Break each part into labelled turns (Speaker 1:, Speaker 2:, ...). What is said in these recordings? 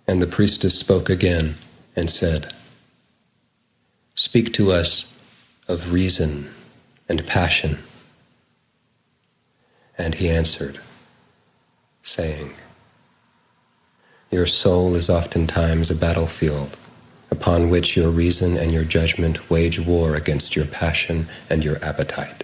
Speaker 1: And the priestess spoke again and said, "Speak to us of reason and passion." And he answered, saying, "Your soul is oftentimes a battlefield, upon which your reason and your judgment wage war against your passion and your appetite.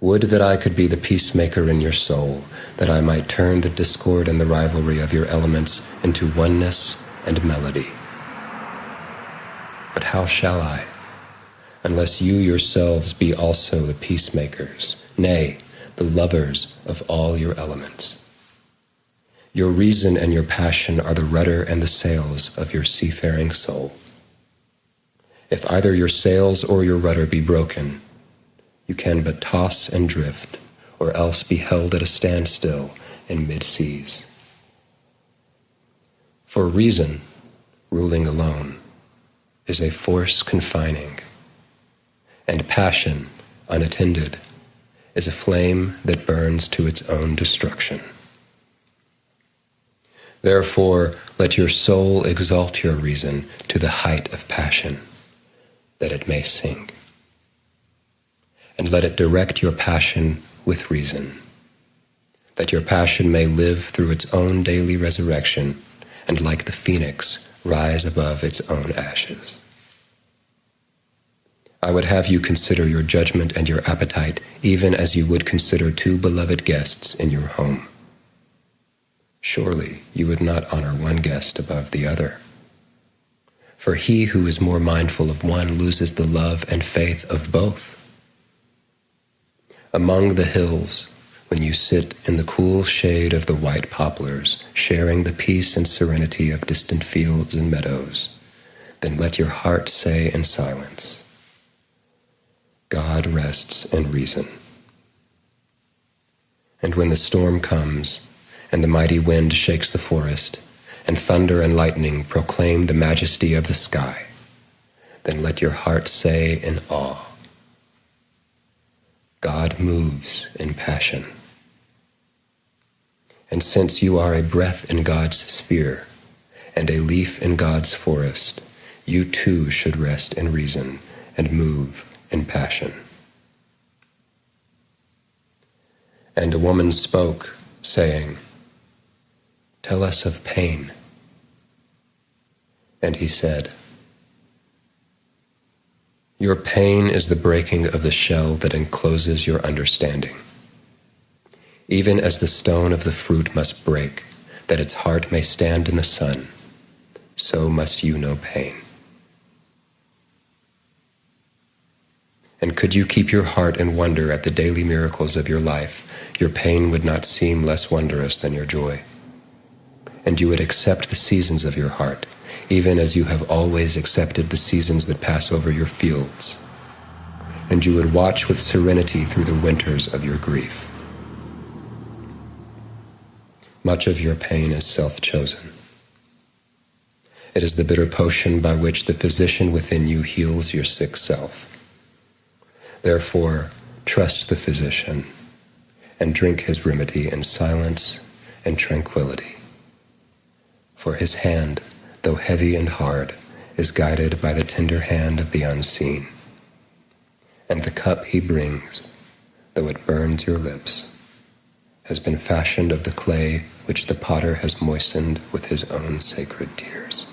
Speaker 1: Would that I could be the peacemaker in your soul, that I might turn the discord and the rivalry of your elements into oneness and melody. But how shall I, unless you yourselves be also the peacemakers, nay, the lovers of all your elements? Your reason and your passion are the rudder and the sails of your seafaring soul. If either your sails or your rudder be broken, you can but toss and drift, or else be held at a standstill in mid-seas. For reason, ruling alone, is a force confining, and passion, unattended, is a flame that burns to its own destruction. Therefore, let your soul exalt your reason to the height of passion, that it may sing. And let it direct your passion with reason, that your passion may live through its own daily resurrection, and like the phoenix, rise above its own ashes. I would have you consider your judgment and your appetite even as you would consider two beloved guests in your home. Surely you would not honor one guest above the other. For he who is more mindful of one loses the love and faith of both. Among the hills, when you sit in the cool shade of the white poplars, sharing the peace and serenity of distant fields and meadows, then let your heart say in silence, God rests in reason. And when the storm comes, and the mighty wind shakes the forest, and thunder and lightning proclaim the majesty of the sky, then let your heart say in awe, God moves in passion. And since you are a breath in God's sphere, and a leaf in God's forest, you too should rest in reason and move in passion. And a woman spoke, saying, Tell us of pain. And he said, Your pain is the breaking of the shell that encloses your understanding. Even as the stone of the fruit must break, that its heart may stand in the sun, so must you know pain. And could you keep your heart in wonder at the daily miracles of your life, your pain would not seem less wondrous than your joy. And you would accept the seasons of your heart, even as you have always accepted the seasons that pass over your fields. And you would watch with serenity through the winters of your grief. Much of your pain is self-chosen. It is the bitter potion by which the physician within you heals your sick self. Therefore, trust the physician and drink his remedy in silence and tranquility. For his hand, though heavy and hard, is guided by the tender hand of the unseen. And the cup he brings, though it burns your lips, has been fashioned of the clay which the potter has moistened with his own sacred tears.